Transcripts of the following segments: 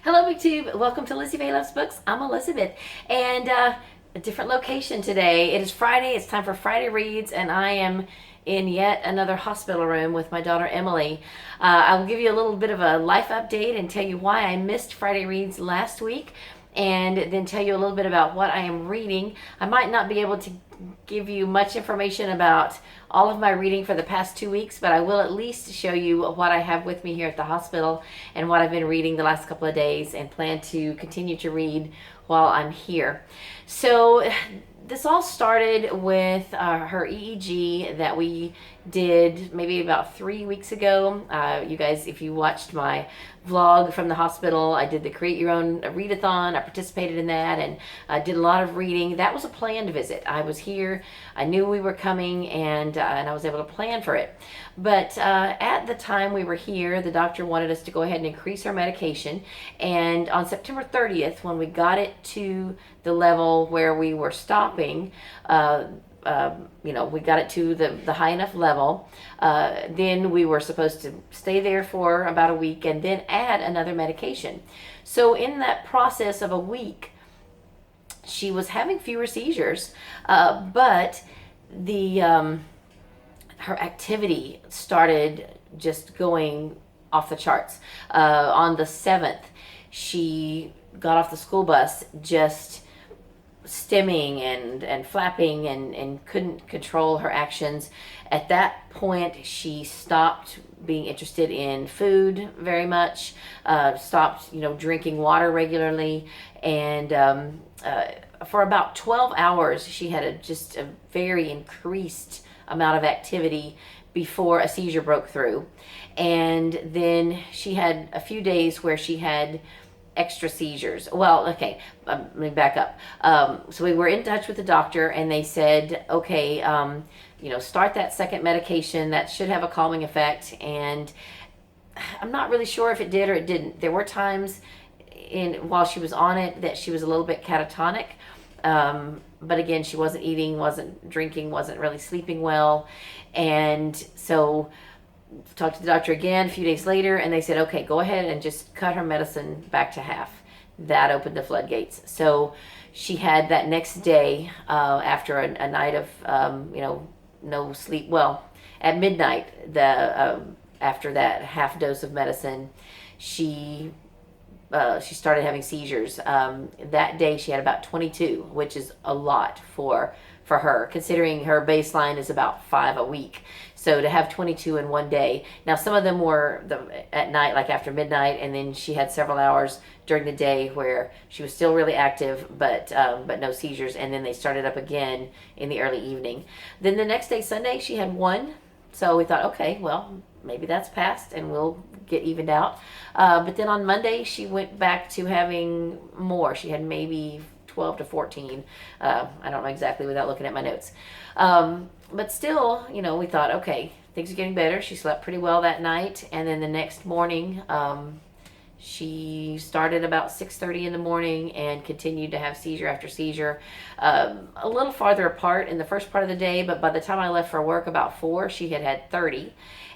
Hello, BookTube. Welcome to Lizzie Bay Loves Books. I'm Elizabeth, and a different location today. It is Friday. It's time for Friday Reads, and I am in yet another hospital room with my daughter Emily. I will give you a little bit of a life update and tell you why I missed Friday Reads last week, and then tell you a little bit about what I am reading. I might not be able to give you much information about all of my reading for the past 2 weeks, but I will at least show you what I have with me here at the hospital and what I've been reading the last couple of days, and plan to continue to read while I'm here. So this all started with her EEG that we did maybe about 3 weeks ago. You guys, if you watched my vlog from the hospital, I did the Create Your Own Readathon. I participated in that and did a lot of reading. That was a planned visit. I was here. I knew we were coming, and I was able to plan for it. But at the time we were here, the doctor wanted us to go ahead and increase our medication. And on September 30th, when we got it to the level where we were stopping, we got it to the high enough level, then we were supposed to stay there for about a week and then add another medication. So in that process of a week, she was having fewer seizures, but her activity started just going off the charts. On the 7th, she got off the school bus just stimming and flapping and couldn't control her actions. At that point, she stopped being interested in food very much, stopped drinking water regularly, and for about 12 hours she had just a very increased amount of activity before a seizure broke through. And then she had a few days where she had extra seizures. Well, okay, let me back up. So we were in touch with the doctor, and they said, okay, start that second medication. That should have a calming effect. And I'm not really sure if it did or it didn't. There were times while she was on it that she was a little bit catatonic. But again, she wasn't eating, wasn't drinking, wasn't really sleeping well. And so talked to the doctor again a few days later, and they said, okay, go ahead and just cut her medicine back to half. That opened the floodgates. So she had that next day, after a night of no sleep. Well, at midnight, after that half dose of medicine, she started having seizures. That day she had about 22, which is a lot for her, considering her baseline is about 5 a week. So to have 22 in one day. Now, some of them were at night, like after midnight, and then she had several hours during the day where she was still really active, but no seizures, and then they started up again in the early evening. Then the next day, Sunday, she had 1. So we thought, okay, well, maybe that's passed and we'll get evened out. But then on Monday, she went back to having more. She had maybe 12 to 14. I don't know exactly without looking at my notes. But still, we thought, okay, things are getting better. She slept pretty well that night. And then the next morning, she started about 6:30 in the morning and continued to have seizure after seizure, a little farther apart in the first part of the day, but by the time I left for work about 4, she had 30.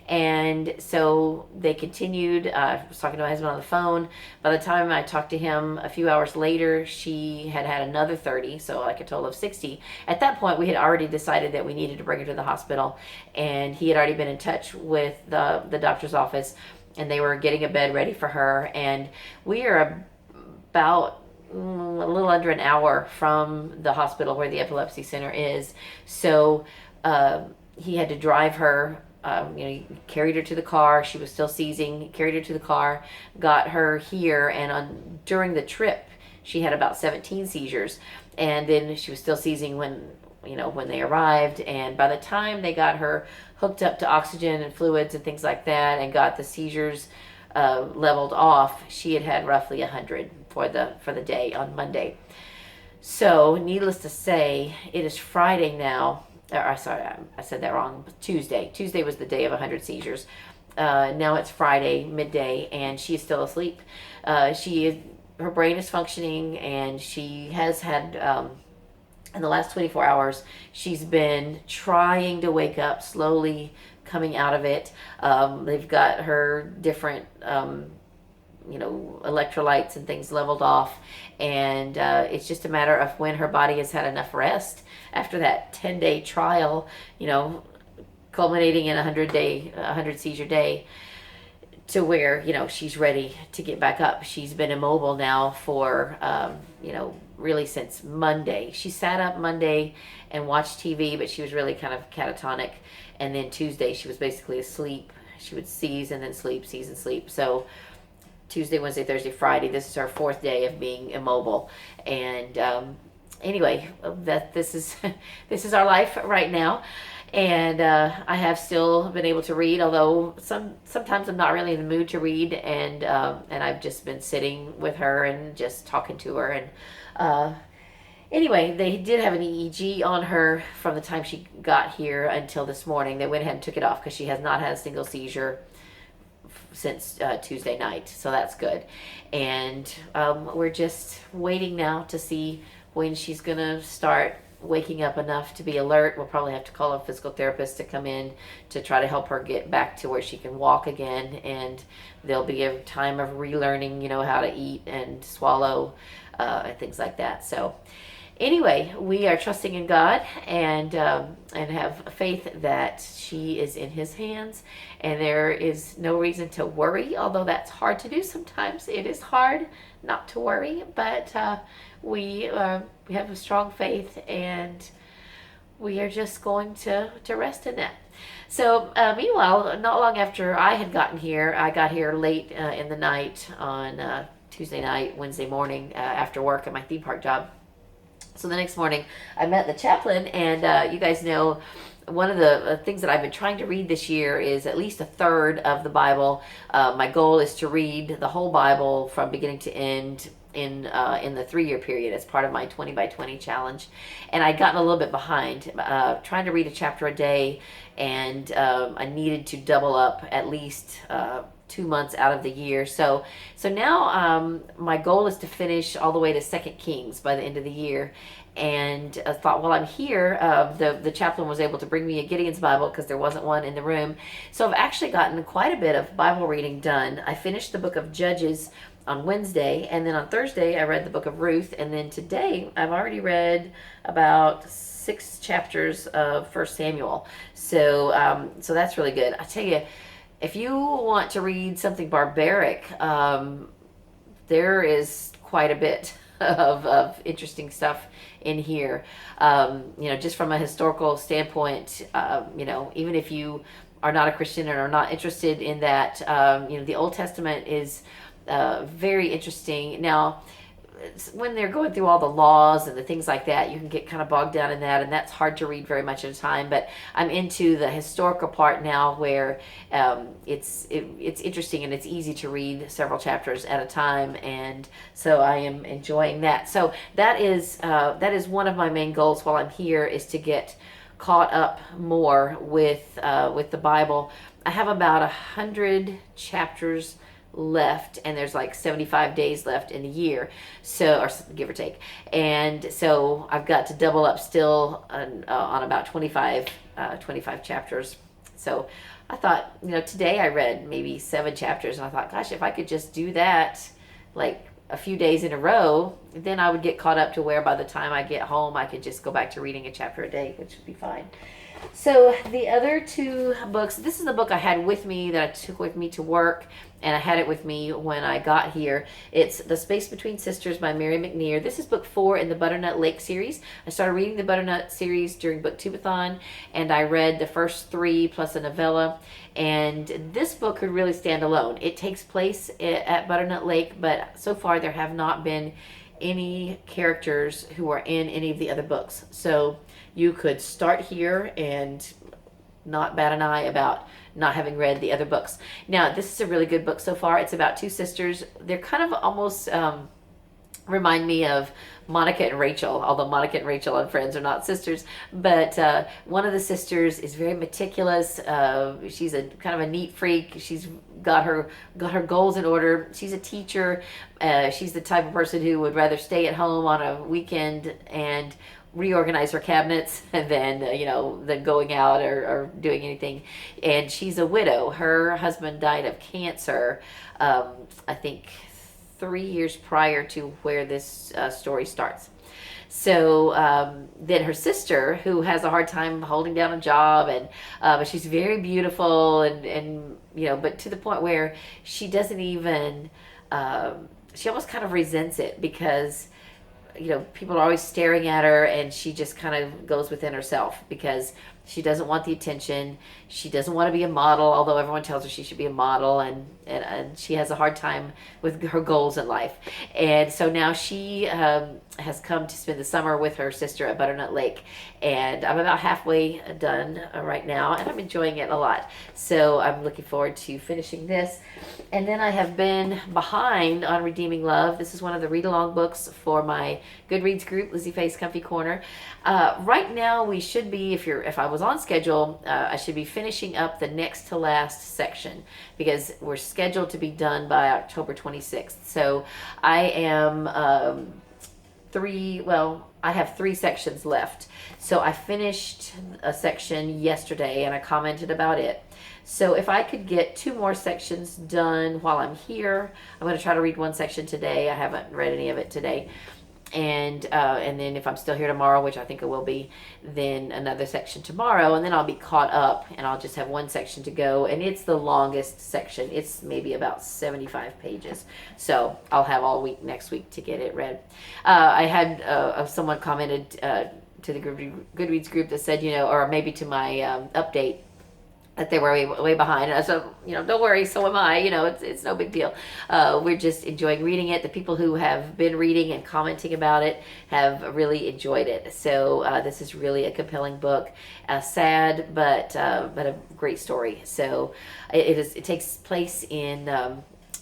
And so they continued. I was talking to my husband on the phone. By the time I talked to him a few hours later, she had another 30, so like a total of 60. At that point, we had already decided that we needed to bring her to the hospital, and he had already been in touch with the doctor's office, and they were getting a bed ready for her. And we are about a little under an hour from the hospital where the epilepsy center is. So he had to drive her. He carried her to the car. She was still seizing. Carried her to the car, got her here, and during the trip, she had about 17 seizures, and then she was still seizing when they arrived. And by the time they got her hooked up to oxygen and fluids and things like that, and got the seizures leveled off, she had roughly 100 for the day on Monday. So, needless to say, it is Friday now. Sorry, I said that wrong. Tuesday. Tuesday was the day of 100 seizures. Now it's Friday, midday, and she is still asleep. Her brain is functioning, and she has had, in the last 24 hours, she's been trying to wake up, slowly coming out of it. They've got her different electrolytes and things leveled off. And it's just a matter of when her body has had enough rest after that 10-day trial, culminating in a 100 seizure day, to where she's ready to get back up. She's been immobile now for really since Monday. She sat up Monday and watched TV, but she was really kind of catatonic. And then Tuesday she was basically asleep. She would seize and then sleep, seize and sleep. So Tuesday, Wednesday, Thursday, Friday, this is her 4th day of being immobile. And anyway, this is our life right now. And I have still been able to read, although sometimes I'm not really in the mood to read, and I've just been sitting with her and just talking to her. And anyway, they did have an EEG on her from the time she got here until this morning. They went ahead and took it off because she has not had a single seizure since Tuesday night, so that's good. And we're just waiting now to see when she's gonna start waking up enough to be alert. We'll probably have to call a physical therapist to come in to try to help her get back to where she can walk again, and there'll be a time of relearning how to eat and swallow and things like that. So anyway, we are trusting in God and have faith that she is in His hands, and there is no reason to worry, although that's hard to do sometimes. It is hard not to worry, but we have a strong faith, and we are just going to rest in that. So meanwhile, not long after I had gotten here, I got here late in the night on Tuesday night, Wednesday morning after work at my theme park job. So the next morning, I met the chaplain, and you guys know one of the things that I've been trying to read this year is at least a third of the Bible. My goal is to read the whole Bible from beginning to end in the 3-year period as part of my 20 by 20 challenge. And I'd gotten a little bit behind, trying to read a chapter a day, and I needed to double up at least 2 months out of the year. So now my goal is to finish all the way to 2 Kings by the end of the year. And I thought, while I'm here, the chaplain was able to bring me a Gideon's Bible because there wasn't one in the room. So I've actually gotten quite a bit of Bible reading done. I finished the book of Judges on Wednesday, and then on Thursday I read the book of Ruth, and then today I've already read about 6 chapters of 1 Samuel. So that's really good. I tell you, if you want to read something barbaric, there is quite a bit of interesting stuff in here. Just from a historical standpoint, even if you are not a Christian and are not interested in that, the Old Testament is very interesting. Now, when they're going through all the laws and the things like that, you can get kind of bogged down in that, and that's hard to read very much at a time. But I'm into the historical part now, where it's interesting and it's easy to read several chapters at a time, and so I am enjoying that. So that is one of my main goals while I'm here, is to get caught up more with the Bible. I have about 100 chapters left, and there's like 75 days left in the year, so, or give or take, and so I've got to double up still on about 25 chapters. So I thought, today I read maybe 7 chapters, and I thought, gosh, if I could just do that like a few days in a row, then I would get caught up to where by the time I get home I could just go back to reading a chapter a day, which would be fine. So the other 2 books, this is the book I had with me that I took with me to work, and I had it with me when I got here. It's The Space Between Sisters by Mary McNear. This is book 4 in the Butternut Lake series. I started reading the Butternut series during Booktubeathon, and I read the first 3 plus a novella, and this book could really stand alone. It takes place at Butternut Lake, but so far there have not been any characters who are in any of the other books. So you could start here and not bat an eye about not having read the other books. Now, this is a really good book so far. It's about 2 sisters. They're kind of almost remind me of Monica and Rachel, although Monica and Rachel and Friends are not sisters. But one of the sisters is very meticulous. She's a kind of a neat freak. She's got her goals in order. She's a teacher. She's the type of person who would rather stay at home on a weekend and reorganize her cabinets than than going out or doing anything. And she's a widow. Her husband died of cancer, I think 3 years prior to where this story starts. So then her sister, who has a hard time holding down a job, and but she's very beautiful, and but to the point where she doesn't even, she almost kind of resents it, because people are always staring at her, and she just kind of goes within herself because she doesn't want the attention. She doesn't want to be a model, although everyone tells her she should be a model, and she has a hard time with her goals in life. And so now she has come to spend the summer with her sister at Butternut Lake, and I'm about halfway done right now, and I'm enjoying it a lot. So I'm looking forward to finishing this. And then I have been behind on Redeeming Love. This is one of the read-along books for my Goodreads group, Lizzie Faye's Comfy Corner. Right now, we should be, if I was on schedule, I should be finishing up the next to last section, because we're scheduled to be done by October 26th. So I am I have 3 sections left. So I finished a section yesterday, and I commented about it. So if I could get 2 more sections done while I'm here, I'm going to try to read 1 section today. I haven't read any of it today. And then if I'm still here tomorrow, which I think I will be, then another section tomorrow, and then I'll be caught up, and I'll just have 1 section to go. And it's the longest section. It's maybe about 75 pages. So I'll have all week next week to get it read. I had someone commented to the Goodreads group that said, or maybe to my update, that they were way behind. And I said, don't worry, so am I. It's no big deal. We're just enjoying reading it. The people who have been reading and commenting about it have really enjoyed it. So this is really a compelling book. Sad, but a great story. So it takes place in, I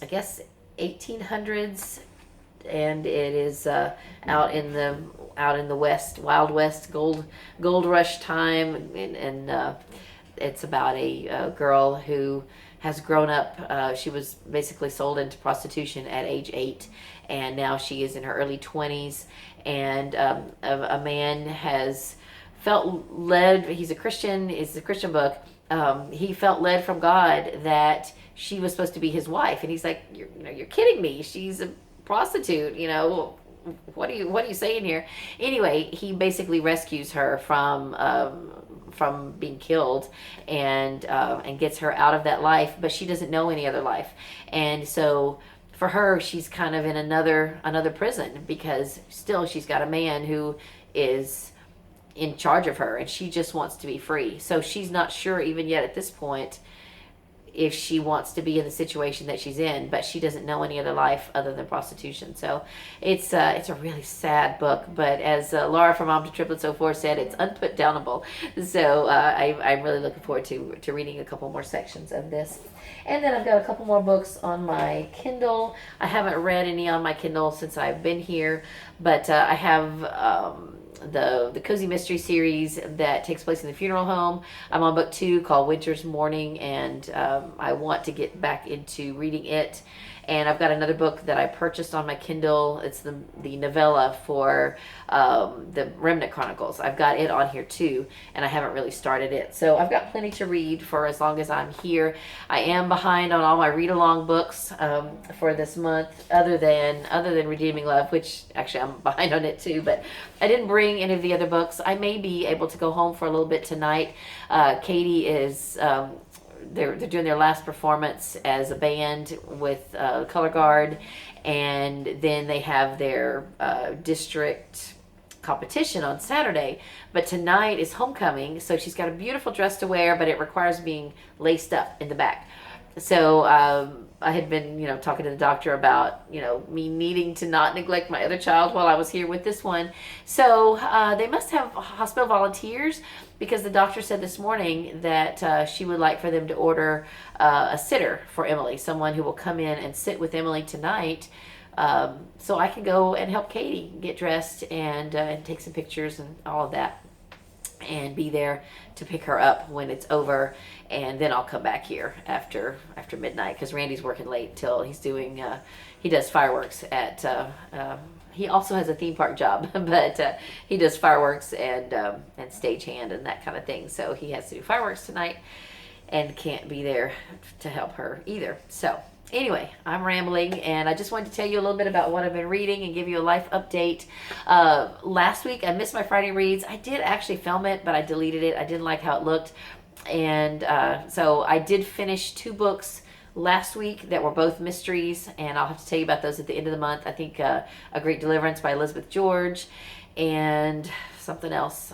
guess, 1800s, and it is out in the West, Wild West, gold rush time, and it's about a girl who has grown up. She was basically sold into prostitution at age 8, and now she is in her early 20s. And a man has felt led. He's a Christian. It's a Christian book. He felt led from God that she was supposed to be his wife, and he's like, "You're kidding me. She's a prostitute. What are you saying here?" Anyway, he basically rescues her from being killed, and gets her out of that life, but she doesn't know any other life. And so for her, she's kind of in another prison, because still she's got a man who is in charge of her, and she just wants to be free. So she's not sure even yet at this point if she wants to be in the situation that she's in, but she doesn't know any other life other than prostitution. So it's a really sad book, but as Laura from Mom to Triplets 04 said, it's unputdownable. So I'm really looking forward to reading a couple more sections of this. And then I've got a couple more books on my Kindle. I haven't read any on my Kindle since I've been here, but I have the Cozy Mystery series that takes place in the funeral home. I'm on book 2 called Winter's Morning, and I want to get back into reading it. And I've got another book that I purchased on my Kindle. It's the novella for the Remnant Chronicles. I've got it on here too, and I haven't really started it. So I've got plenty to read for as long as I'm here. I am behind on all my read-along books for this month, other than Redeeming Love, which actually I'm behind on it too. But I didn't bring any of the other books. I may be able to go home for a little bit tonight. Katie is... They're doing their last performance as a band with Color Guard, and then they have their district competition on Saturday. But tonight is homecoming, so she's got a beautiful dress to wear, but it requires being laced up in the back. So I had been, talking to the doctor about, me needing to not neglect my other child while I was here with this one. So they must have hospital volunteers, because the doctor said this morning that she would like for them to order a sitter for Emily, someone who will come in and sit with Emily tonight, so I can go and help Katie get dressed and take some pictures and all of that, and be there to pick her up when it's over. And then I'll come back here after midnight, because Randy's working late till he's doing he does fireworks at he also has a theme park job, but he does fireworks and stagehand and that kind of thing. So he has to do fireworks tonight and can't be there to help her either. So anyway, I'm rambling, and I just wanted to tell you a little bit about what I've been reading and give you a life update. Last week, I missed my Friday reads. I did actually film it, but I deleted it. I didn't like how it looked. And so I did finish 2 books last week that were both mysteries, and I'll have to tell you about those at the end of the month. I think A Great Deliverance by Elizabeth George, and something else.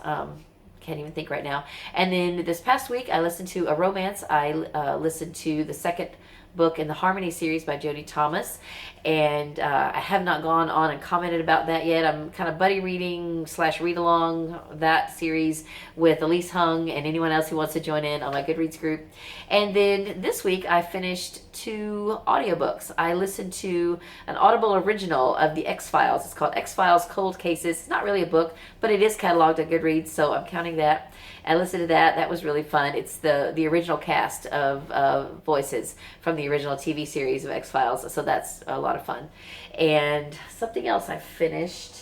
Can't even think right now. And then this past week, I listened to a romance. I listened to the second book in the Harmony series by Jodie Thomas, and I have not gone on and commented about that yet. I'm kind of buddy reading / read along that series with Elise Hung and anyone else who wants to join in on my Goodreads group. And then this week I finished 2 audiobooks. I listened to an Audible original of the X-Files. It's called X-Files Cold Cases. It's not really a book, but it is cataloged at Goodreads, so I'm counting that. I listened to that. That was really fun. It's the original cast of voices from the original TV series of X-Files, so that's a lot of fun. And something else I finished,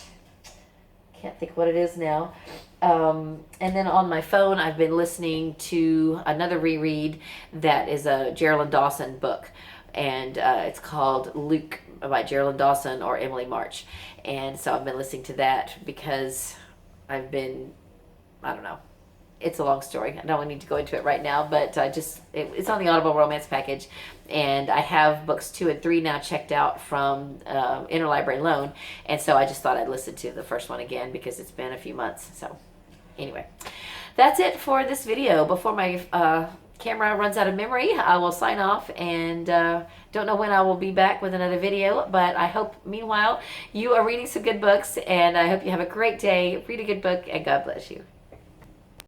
can't think what it is now. And then on my phone, I've been listening to another reread that is a Geraldine Dawson book, and it's called Luke by Geraldine Dawson or Emily March. And so I've been listening to that because I don't know. It's a long story. I don't need to go into it right now, but it's on the Audible romance package, and I have books 2 and 3 now checked out from Interlibrary Loan, and so I just thought I'd listen to the first one again because it's been a few months. So anyway, that's it for this video. Before my camera runs out of memory, I will sign off, and don't know when I will be back with another video, but I hope meanwhile you are reading some good books, and I hope you have a great day. Read a good book, and God bless you.